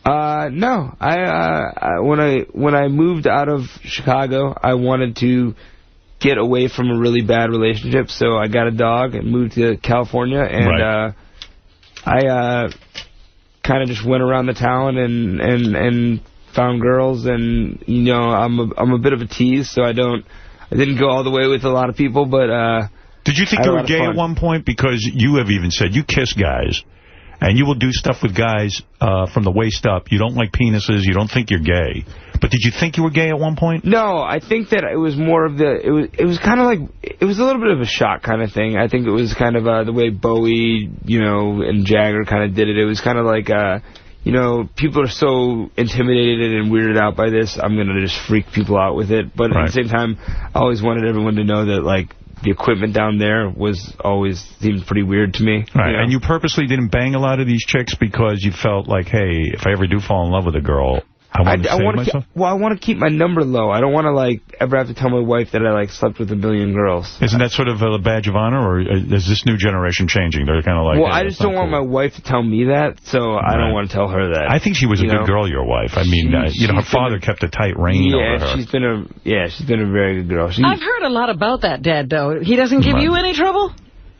No. When I moved out of Chicago, I wanted to get away from a really bad relationship, so I got a dog and moved to California, and I kind of just went around the town and found girls, and I'm a bit of a tease, so I didn't go all the way with a lot of people, but did you think you were gay at one point? Because you have even said you kiss guys. And you will do stuff with guys from the waist up. You don't like penises. You don't think you're gay. But did you think you were gay at one point? No, I think that it was more of it was kind of like, it was a little bit of a shock kind of thing. I think it was kind of the way Bowie, and Jagger kind of did it. It was kind of like, people are so intimidated and weirded out by this. I'm going to just freak people out with it. But at the same time, I always wanted everyone to know that, like, the equipment down there seemed pretty weird to me. Right, and you purposely didn't bang a lot of these chicks because you felt like, hey, if I ever do fall in love with a girl, I want to save myself? I want to keep my number low. I don't want to, ever have to tell my wife that I, slept with a million girls. Isn't that sort of a badge of honor, or is this new generation changing? They're kind of like... Well, I just don't want my wife to tell me that, so I don't want to tell her that. I think she was a good girl, your wife. I mean, her father kept a tight rein over her. She's been a very good girl. I've heard a lot about that dad, though. He doesn't give you any trouble?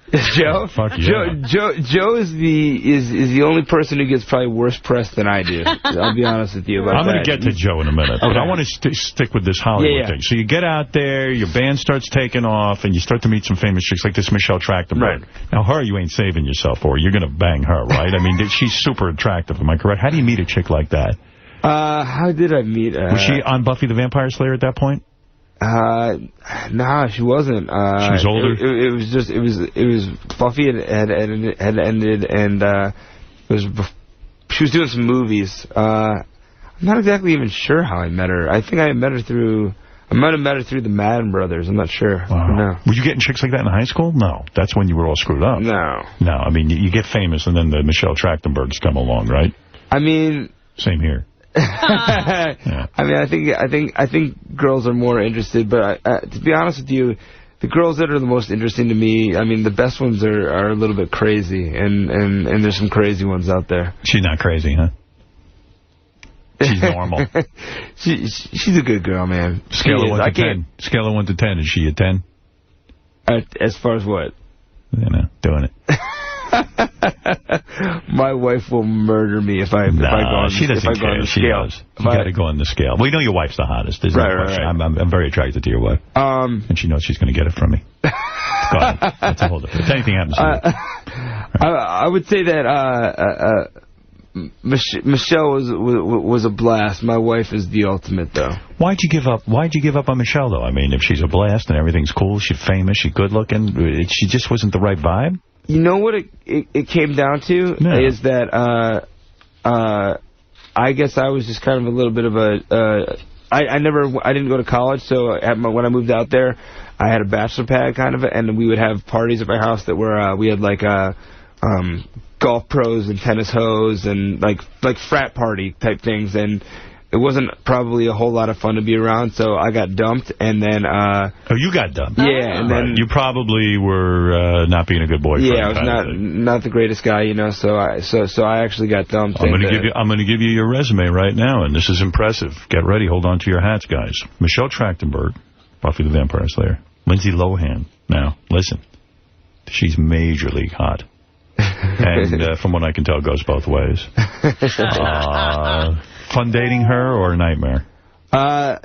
Joe? Fuck yeah. Joe is the only person who gets probably worse press than I do. I'll be honest with you about that. I'm going to get to Joe in a minute, but I want to stick with this Hollywood thing. So you get out there, your band starts taking off, and you start to meet some famous chicks like this Michelle Trachtenberg. Right. Now, her you ain't saving yourself for. You're going to bang her, right? I mean, she's super attractive. Am I correct? How do you meet a chick like that? How did I meet her? Was she on Buffy the Vampire Slayer at that point? Nah, she wasn't. She was older? It was Buffy had ended, and she was doing some movies. I'm not exactly even sure how I met her. I think I might have met her through the Madden Brothers. I'm not sure. Wow. No. Were you getting chicks like that in high school? No. That's when you were all screwed up. No. No, I mean, you get famous, and then the Michelle Trachtenbergs come along, right? I mean... Same here. Yeah. I mean, I think girls are more interested, but to be honest with you, the girls that are the most interesting to me, I mean, the best ones are a little bit crazy, and there's some crazy ones out there. She's not crazy, huh? She's normal. She's a good girl, man. Scale of 1 to 10. Scale of 1 to 10. Is she a 10? As far as what? Doing it. My wife will murder me if I go on she doesn't care. She does. You got to go on the scale. We know your wife's the hottest. There's no question. Right. I'm very attracted to your wife. And she knows she's going to get it from me. Go ahead. That's a whole different. If anything happens to you. I would say that Michelle was a blast. My wife is the ultimate, though. Why'd you give up? Why'd you give up on Michelle, though? I mean, if she's a blast and everything's cool, she's famous, she's good looking, she just wasn't the right vibe. You know what it came down to is that I guess I was just kind of a little bit of I didn't go to college, so when I moved out there, I had a bachelor pad kind of, and we would have parties at my house that were we had like golf pros and tennis hoes and like frat party type things, and it wasn't probably a whole lot of fun to be around, so I got dumped, and then... oh, you got dumped? Yeah, and then... You probably were not being a good boyfriend. Yeah, I was not the greatest guy, so I actually got dumped. I'm going to give you your resume right now, and this is impressive. Get ready. Hold on to your hats, guys. Michelle Trachtenberg, Buffy the Vampire Slayer. Lindsay Lohan. Now, listen. She's majorly hot. And from what I can tell, goes both ways. Fun dating her or a nightmare? I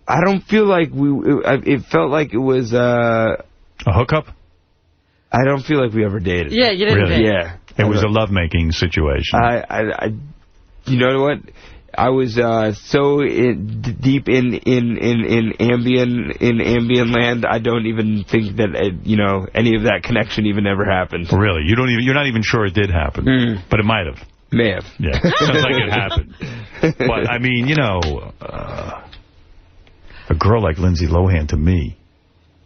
don't feel like it felt like it was a hookup? I don't feel like we ever dated. Yeah, you didn't date. Yeah. It was a lovemaking situation. You know what? I was so deep in Ambien land. I don't even think that any of that connection even ever happened. Really, you're not even sure it did happen, but it might have. May have. Yeah, sounds like it happened. But I mean, a girl like Lindsay Lohan to me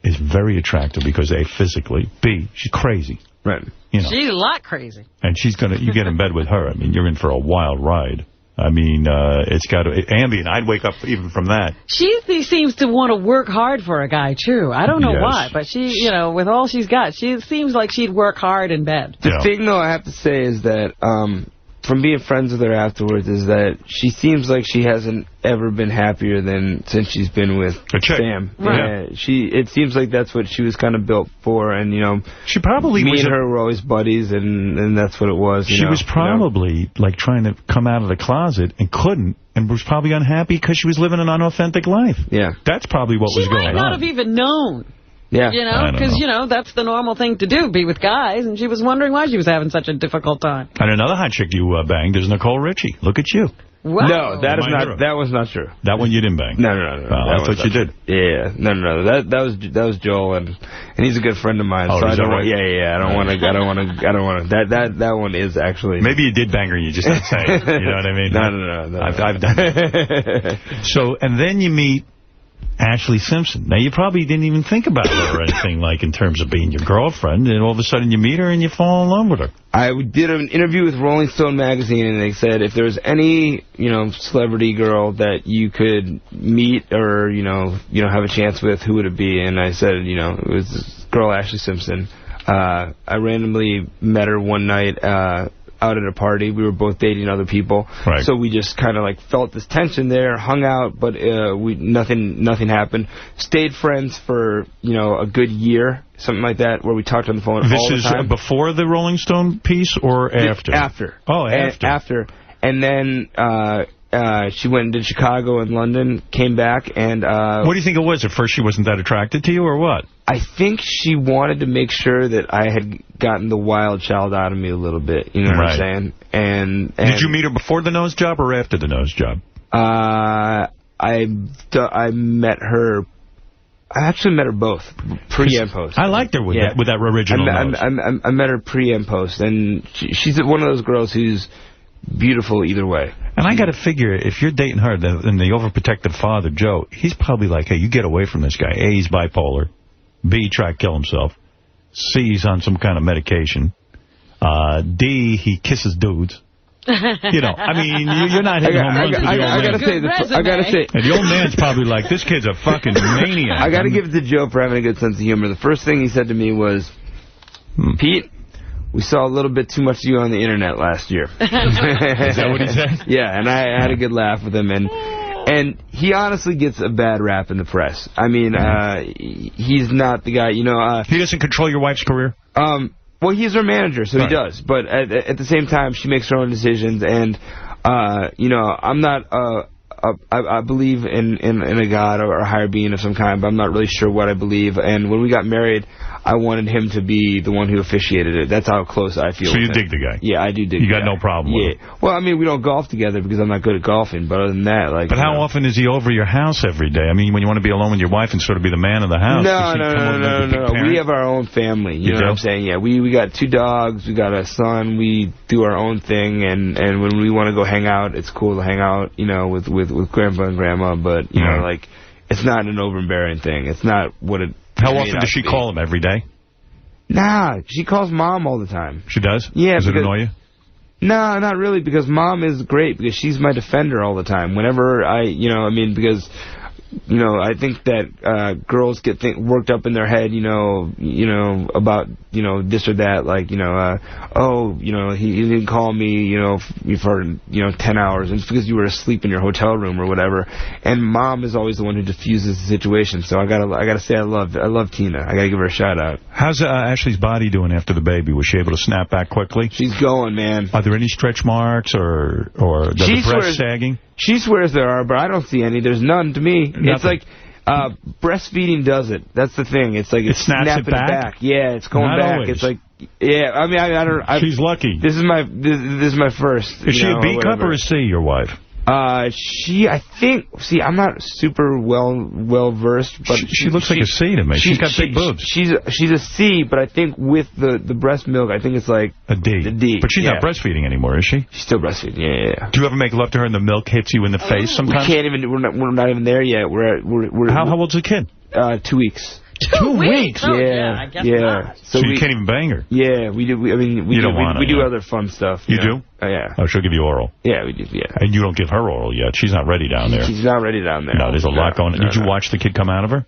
is very attractive because A, physically, B, she's crazy. Right. She's a lot crazy. And you get in bed with her. I mean, you're in for a wild ride. I mean, it's got Ambien. I'd wake up even from that. She seems to want to work hard for a guy, too. I don't know why, but she, with all she's got, she seems like she'd work hard in bed. The thing, though, I have to say is that from being friends with her afterwards is that she seems like she hasn't ever been happier than since she's been with Sam. Right. Yeah, it seems like that's what she was kind of built for, and she probably me and her were always buddies, and that's what it was. She was probably like trying to come out of the closet and couldn't, and was probably unhappy because she was living an unauthentic life. Yeah, that's probably what was going on. She might not have even known. Yeah. Because, that's the normal thing to do, be with guys, and she was wondering why she was having such a difficult time. And another hot chick you banged is Nicole Richie. Look at you. Wow. No, that was not true. That one you didn't bang? No. I thought you did. Yeah, no. That was Joel, and he's a good friend of mine. Oh, so is that right? Yeah. I don't want to. That one is actually. Maybe you did bang her, you just didn't say it. You know what I mean? No. I've done it. So, and then you meet Ashlee Simpson. Now, you probably didn't even think about her or anything like in terms of being your girlfriend, and all of a sudden you meet her and you fall in love with her. I did an interview with Rolling Stone magazine, and they said if there was any, celebrity girl that you could meet or, have a chance with, who would it be? And I said, it was this girl, Ashlee Simpson. I randomly met her one night out at a party. We were both dating other people. Right. So we just kind of felt this tension there, hung out, but nothing happened. Stayed friends for, a good year, something like that, where we talked on the phone all the time. This is before the Rolling Stone piece or after? After. Oh, after. After. And then she went and did Chicago and London, came back, and... what do you think it was? At first she wasn't that attracted to you, or what? I think she wanted to make sure that I had gotten the wild child out of me a little bit. You know what I'm saying? And did you meet her before the nose job or after the nose job? I met her... I actually met her both, pre and post. I liked her with that original nose. I met her pre and post, and she's one of those girls who's beautiful either way. And I got to figure, if you're dating her, then the overprotective father, Joe, he's probably like, hey, you get away from this guy. A, he's bipolar. B, he tried to kill himself. C, he's on some kind of medication. D, he kisses dudes. I mean, you're not hitting home runs with the old man. I gotta say, and the old man's probably like, this kid's a fucking maniac. I gotta give it to Joe for having a good sense of humor. The first thing he said to me was, Pete, we saw a little bit too much of you on the internet last year. Is that what he said? Yeah, and I had a good laugh with him, and he honestly gets a bad rap in the press. I mean, he's not the guy, he doesn't control your wife's career? Well, he's her manager, so he does. But at the same time, she makes her own decisions. And, I'm not... I believe in a God or a higher being of some kind, but I'm not really sure what I believe. And when we got married, I wanted him to be the one who officiated it. That's how close I feel. So you dig the guy? Yeah, I do dig the guy. You got no problem with him? Well, I mean, we don't golf together because I'm not good at golfing, but other than that, But how often is he over your house every day? I mean, when you want to be alone with your wife and sort of be the man of the house. No. We have our own family. You know what I'm saying? Yeah, we got 2 dogs, we got a son, we do our own thing, and when we want to go hang out, it's cool to hang out, with Grandpa and Grandma, but, it's not an overbearing thing. It's not what it... How often does she call him? Every day? Nah, she calls Mom all the time. She does? Yeah. Does it annoy you? No, not really, because Mom is great, because she's my defender all the time. Whenever because... I think that girls get worked up in their head, about, this or that, like, he didn't call me, for, 10 hours, and it's because you were asleep in your hotel room or whatever. And Mom is always the one who diffuses the situation. So I gotta say I love Tina. I gotta give her a shout out. How's Ashlee's body doing after the baby? Was she able to snap back quickly? She's going, man. Are there any stretch marks or the breast sagging? She swears there are, but I don't see any. There's none to me. Nothing. It's like breastfeeding does it. That's the thing. It's like it's snapping it back. Yeah, it's going Not back. Always. It's like, yeah. I mean, I don't. She's lucky. This is my first. Is she a B cup or a C? Your wife? I think, I'm not super well versed, but she looks like a C to me. She's got big boobs. She's a C, but I think with the breast milk, I think it's like a D. A D. But she's not breastfeeding anymore, is she? She's still breastfeeding. Yeah. Do you ever make love to her and the milk hits you in the face sometimes? We can't even. We're not even there yet. How old's the kid? 2 weeks. 2 weeks? Yeah, oh, yeah, I guess not. So you can't even bang her? Yeah, we do. We do other fun stuff. You do? Yeah. Oh, she'll give you oral? Yeah, we do, yeah. And you don't give her oral yet. She's not ready down there. She's not ready down there. No, there's a lot going on. Did you watch the kid come out of her?